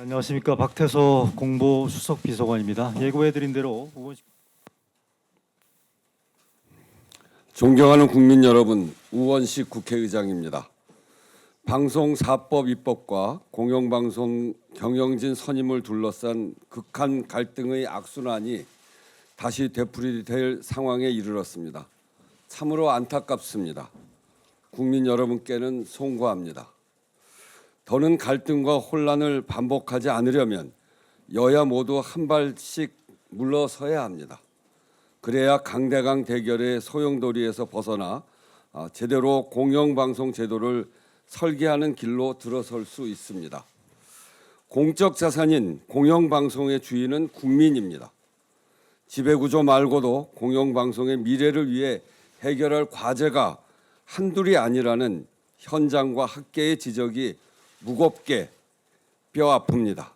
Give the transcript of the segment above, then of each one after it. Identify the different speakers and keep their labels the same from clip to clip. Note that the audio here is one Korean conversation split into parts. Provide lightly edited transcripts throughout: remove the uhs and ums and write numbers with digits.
Speaker 1: 안녕하십니까. 박태서 공보수석비서관입니다. 예고해드린 대로 우원식
Speaker 2: 존경하는 국민 여러분, 우원식 국회의장입니다. 방송사법 입법과 공영방송 경영진 선임을 둘러싼 극한 갈등의 악순환이 다시 되풀이될 상황에 이르렀습니다. 참으로 안타깝습니다. 국민 여러분께는 송구합니다. 더는 갈등과 혼란을 반복하지 않으려면 여야 모두 한 발씩 물러서야 합니다. 그래야 강대강 대결의 소용돌이에서 벗어나 제대로 공영방송 제도를 설계하는 길로 들어설 수 있습니다. 공적 자산인 공영방송의 주인은 국민입니다. 지배구조 말고도 공영방송의 미래를 위해 해결할 과제가 한둘이 아니라는 현장과 학계의 지적이 무겁게 뼈아픕니다.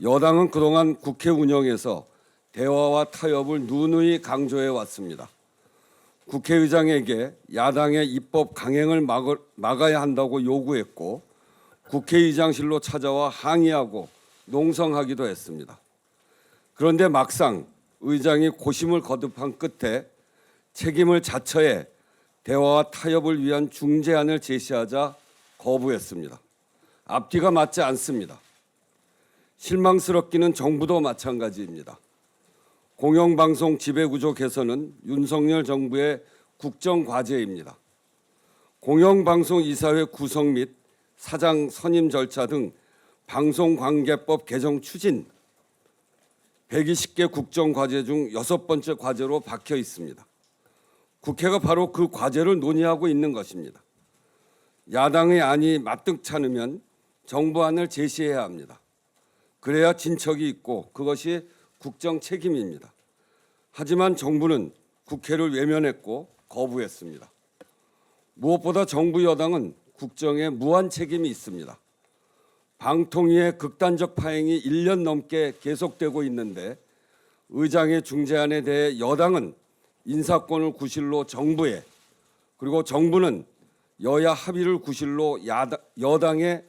Speaker 2: 여당은 그동안 국회 운영에서 대화와 타협을 누누이 강조해 왔습니다. 국회의장에게 야당의 입법 강행을 막아야 한다고 요구했고 국회의장실로 찾아와 항의하고 농성하기도 했습니다. 그런데 막상 의장이 고심을 거듭한 끝에 책임을 자처해 대화와 타협을 위한 중재안을 제시하자 거부했습니다. 앞뒤가 맞지 않습니다. 실망스럽기는 정부도 마찬가지입니다. 공영방송 지배구조 개선은 윤석열 정부의 국정과제입니다. 공영방송 이사회 구성 및 사장 선임 절차 등 방송관계법 개정 추진 120개 국정과제 중 6번째 과제로 박혀 있습니다. 국회가 바로 그 과제를 논의하고 있는 것입니다. 야당의 안이 마뜩 않으면 정부안을 제시해야 합니다. 그래야 진척이 있고 그것이 국정 책임입니다. 하지만 정부는 국회를 외면했고 거부했습니다. 무엇보다 정부 여당은 국정에 무한 책임이 있습니다. 방통위의 극단적 파행이 1년 넘게 계속되고 있는데 의장의 중재안에 대해 여당은 인사권을 구실로 정부에, 그리고 정부는 여야 합의를 구실로 여당에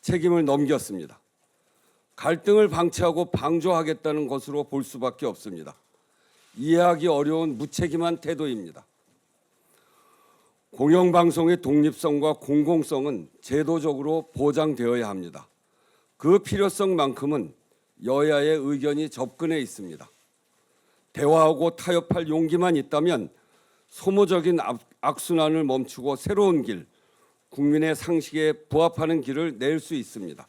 Speaker 2: 책임을 넘겼습니다. 갈등을 방치하고 방조하겠다는 것으로 볼 수밖에 없습니다. 이해하기 어려운 무책임한 태도입니다. 공영방송의 독립성과 공공성은 제도적으로 보장되어야 합니다. 그 필요성만큼은 여야의 의견이 접근해 있습니다. 대화하고 타협할 용기만 있다면 소모적인 악순환을 멈추고 새로운 길, 국민의 상식에 부합하는 길을 낼 수 있습니다.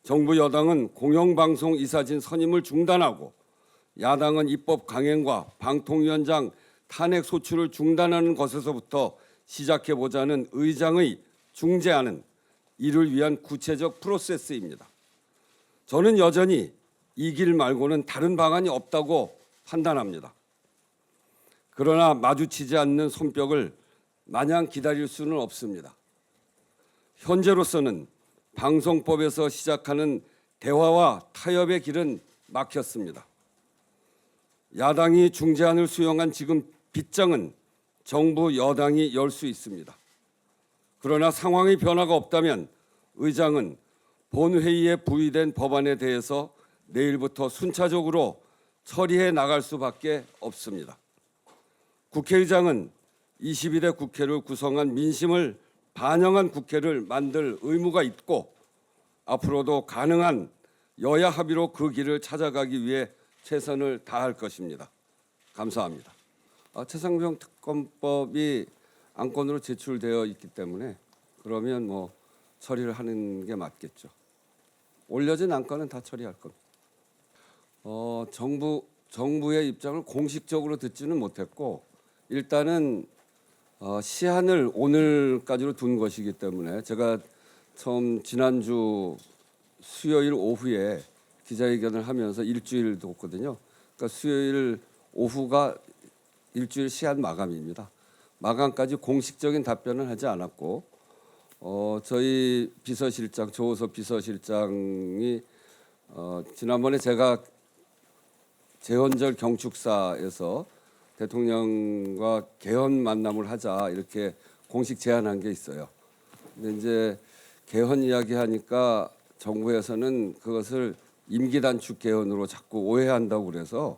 Speaker 2: 정부 여당은 공영방송 이사진 선임을 중단하고 야당은 입법 강행과 방통위원장 탄핵 소추를 중단하는 것에서부터 시작해보자는 의장의 중재안은 이를 위한 구체적 프로세스입니다. 저는 여전히 이 길 말고는 다른 방안이 없다고 판단합니다. 그러나 마주치지 않는 손뼉을 마냥 기다릴 수는 없습니다. 현재로서는 방송법에서 시작하는 대화와 타협의 길은 막혔습니다. 야당이 중재안을 수용한 지금 빗장은 정부 여당이 열 수 있습니다. 그러나 상황의 변화가 없다면 의장은 본회의에 부의된 법안에 대해서 내일부터 순차적으로 처리해 나갈 수밖에 없습니다. 국회의장은 22대 국회를 구성한 민심을 반영한 국회를 만들 의무가 있고 앞으로도 가능한 여야 합의로 그 길을 찾아가기 위해 최선을 다할 것입니다. 감사합니다. 최상병 특검법이 안건으로 제출되어 있기 때문에 그러면 뭐 처리를 하는 게 맞겠죠. 올려진 안건은 다 처리할 겁니다. 정부의 입장을 공식적으로 듣지는 못했고 일단은 시한을 오늘까지로 둔 것이기 때문에 제가 처음 지난주 수요일 오후에 기자회견을 하면서 일주일 뒀거든요. 그러니까 수요일 오후가 일주일 시한 마감입니다. 마감까지 공식적인 답변을 하지 않았고 저희 비서실장 조호섭 비서실장이 지난번에 제가 재헌절 경축사에서 대통령과 개헌 만남을 하자 이렇게 공식 제안한 게 있어요. 근데 이제 개헌 이야기하니까 정부에서는 그것을 임기 단축 개헌으로 자꾸 오해한다고 그래서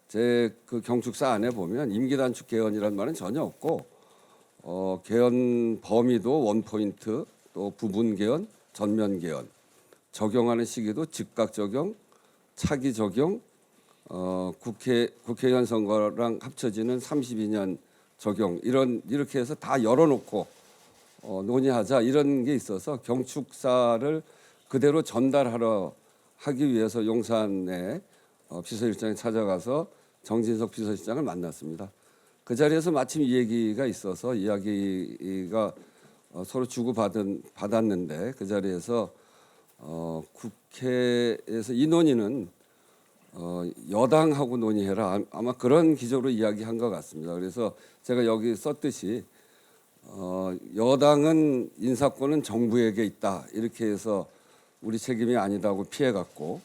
Speaker 2: 제 그 경축사 안에 보면 임기 단축 개헌이란 말은 전혀 없고 개헌 범위도 원포인트, 또 부분 개헌, 전면 개헌, 적용하는 시기도 즉각 적용, 차기 적용, 국회의원 선거랑 합쳐지는 32년 적용 이렇게 해서 다 열어놓고 논의하자 이런 게 있어서 경축사를 그대로 전달하러 하기 위해서 용산에 비서실장이 찾아가서 정진석 비서실장을 만났습니다. 그 자리에서 마침 이 얘기가 있어서 이야기가 서로 받았는데 그 자리에서 국회에서 이 논의는 여당하고 논의해라 아마 그런 기조로 이야기한 것 같습니다. 그래서 제가 여기 썼듯이 여당은 인사권은 정부에게 있다 이렇게 해서 우리 책임이 아니다고 피해갔고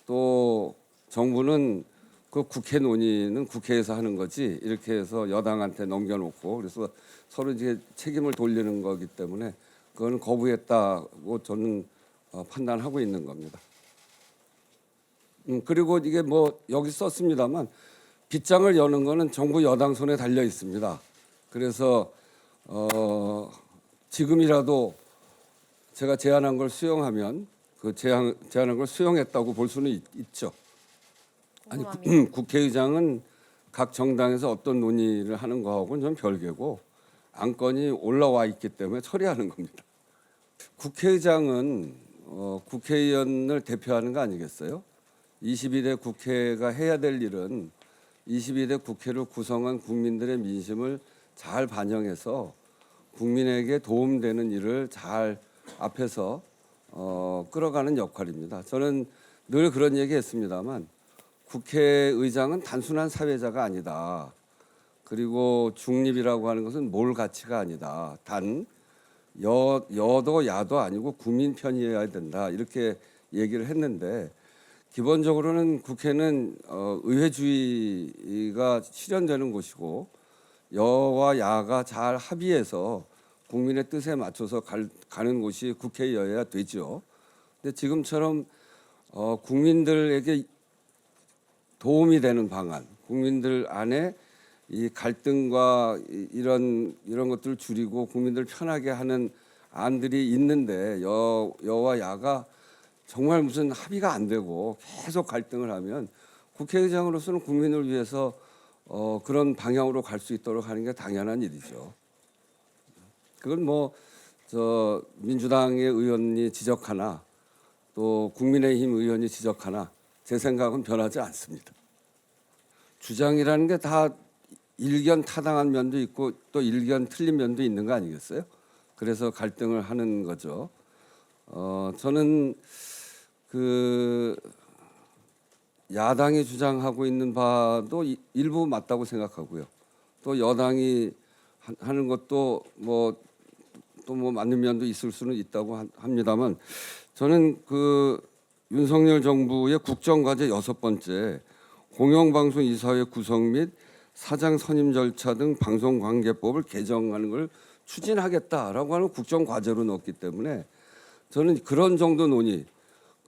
Speaker 2: 또 정부는 그 국회 논의는 국회에서 하는 거지 이렇게 해서 여당한테 넘겨놓고 그래서 서로 이제 책임을 돌리는 거기 때문에 그거는 거부했다고 저는 판단하고 있는 겁니다. 그리고 이게 뭐 여기 썼습니다만 빗장을 여는 거는 정부 여당 손에 달려 있습니다. 그래서 지금이라도 제가 제안한 걸 수용하면 그 제안한 걸 수용했다고 볼 수는 있죠. 아니 국회의장은 각 정당에서 어떤 논의를 하는 거하고는 좀 별개고 안건이 올라와 있기 때문에 처리하는 겁니다. 국회의장은 국회의원을 대표하는 거 아니겠어요? 22대 국회가 해야 될 일은 22대 국회를 구성한 국민들의 민심을 잘 반영해서 국민에게 도움되는 일을 잘 앞에서 끌어가는 역할입니다. 저는 늘 그런 얘기했습니다만 국회의장은 단순한 사회자가 아니다. 그리고 중립이라고 하는 것은 몰 가치가 아니다. 단 여도 야도 아니고 국민 편이어야 된다. 이렇게 얘기를 했는데 기본적으로는 국회는 의회주의가 실현되는 곳이고 여와 야가 잘 합의해서 국민의 뜻에 맞춰서 가는 곳이 국회여야 되죠. 근데 지금처럼 국민들에게 도움이 되는 방안, 국민들 안에 이 갈등과 이런 것들을 줄이고 국민들 편하게 하는 안들이 있는데 여와 야가 정말 무슨 합의가 안 되고 계속 갈등을 하면 국회의장으로서는 국민을 위해서 그런 방향으로 갈 수 있도록 하는 게 당연한 일이죠. 그건 뭐 저 민주당의 의원이 지적하나 또 국민의힘 의원이 지적하나 제 생각은 변하지 않습니다. 주장이라는 게 다 일견 타당한 면도 있고 또 일견 틀린 면도 있는 거 아니겠어요? 그래서 갈등을 하는 거죠. 저는 그 야당이 주장하고 있는 바도 일부 맞다고 생각하고요. 또 여당이 하는 것도 또 맞는 면도 있을 수는 있다고 합니다만 저는 그 윤석열 정부의 국정과제 6번째 공영방송 이사회 구성 및 사장 선임 절차 등 방송관계법을 개정하는 걸 추진하겠다라고 하는 국정과제로 넣었기 때문에 저는 그런 정도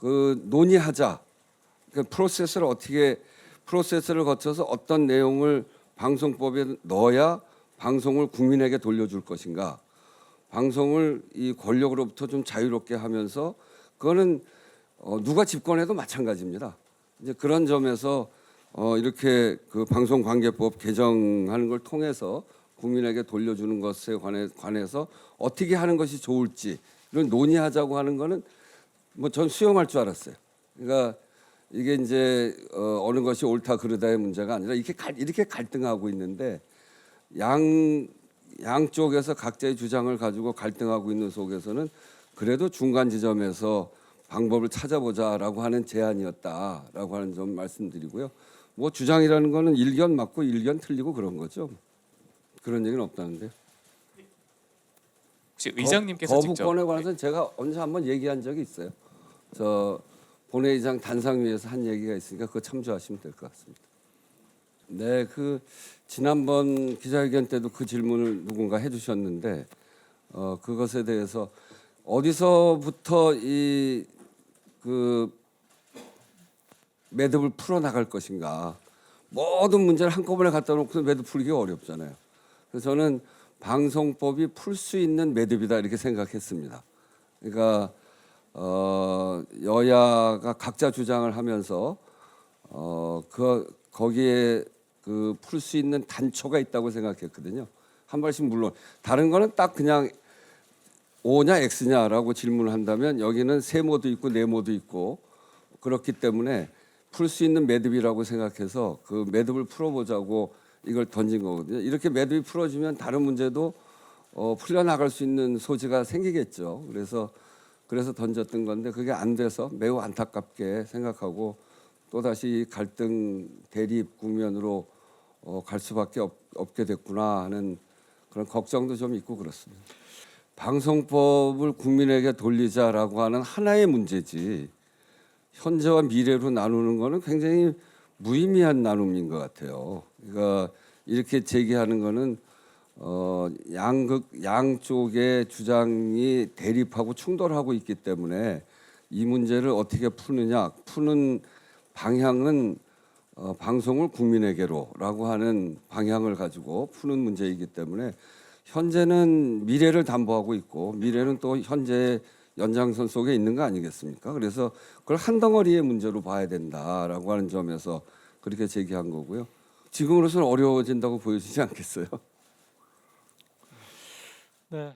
Speaker 2: 논의하자. 그 프로세스를 거쳐서 어떤 내용을 방송법에 넣어야 방송을 국민에게 돌려줄 것인가. 방송을 이 권력으로부터 좀 자유롭게 하면서 그거는 누가 집권해도 마찬가지입니다. 이제 그런 점에서 이렇게 그 방송관계법 개정하는 걸 통해서 국민에게 돌려주는 것에 관해서 어떻게 하는 것이 좋을지 이런 논의하자고 하는 거는 뭐 전 수용할 줄 알았어요. 그러니까 이게 이제 어느 것이 옳다 그르다의 문제가 아니라 이렇게 갈등하고 있는데 양쪽에서 각자의 주장을 가지고 갈등하고 있는 속에서는 그래도 중간 지점에서 방법을 찾아보자라고 하는 제안이었다라고 하는 점 말씀드리고요. 뭐 주장이라는 거는 일견 맞고 일견 틀리고 그런 거죠. 그런 얘기는 없다는데.
Speaker 3: 혹시 의장님께서 직접
Speaker 2: 거부권에 관해서는 제가 언제 한번 얘기한 적이 있어요. 저 본회의장 단상위에서 한 얘기가 있으니까 그거 참조하시면 될 것 같습니다. 네, 그 지난번 기자회견 때도 그 질문을 누군가 해주셨는데 그것에 대해서 어디서부터 이 그 매듭을 풀어 나갈 것인가. 모든 문제를 한꺼번에 갖다 놓고 매듭 풀기가 어렵잖아요. 그래서 저는 방송법이 풀 수 있는 매듭이다 이렇게 생각했습니다. 그러니까 여야가 각자 주장을 하면서 거기에 그 풀 수 있는 단초가 있다고 생각했거든요. 한 발씩 물론 다른 거는 딱 그냥 O냐 X냐라고 질문을 한다면 여기는 세모도 있고 네모도 있고 그렇기 때문에 풀 수 있는 매듭이라고 생각해서 그 매듭을 풀어보자고 이걸 던진 거거든요. 이렇게 매듭이 풀어지면 다른 문제도 풀려나갈 수 있는 소지가 생기겠죠. 그래서 던졌던 건데 그게 안 돼서 매우 안타깝게 생각하고 또다시 갈등 대립 국면으로 갈 수밖에 없게 됐구나 하는 그런 걱정도 좀 있고 그렇습니다. 방송법을 국민에게 돌리자라고 하는 하나의 문제지 현재와 미래로 나누는 거는 굉장히 무의미한 나눔인 것 같아요. 그러니까 이렇게 제기하는 거는 양쪽의 주장이 대립하고 충돌하고 있기 때문에 이 문제를 어떻게 푸는 방향은 방송을 국민에게로라고 하는 방향을 가지고 푸는 문제이기 때문에 현재는 미래를 담보하고 있고 미래는 또 현재의 연장선 속에 있는 거 아니겠습니까? 그래서 그걸 한 덩어리의 문제로 봐야 된다라고 하는 점에서 그렇게 제기한 거고요. 지금으로서는 어려워진다고 보여지지 않겠어요?
Speaker 1: 네.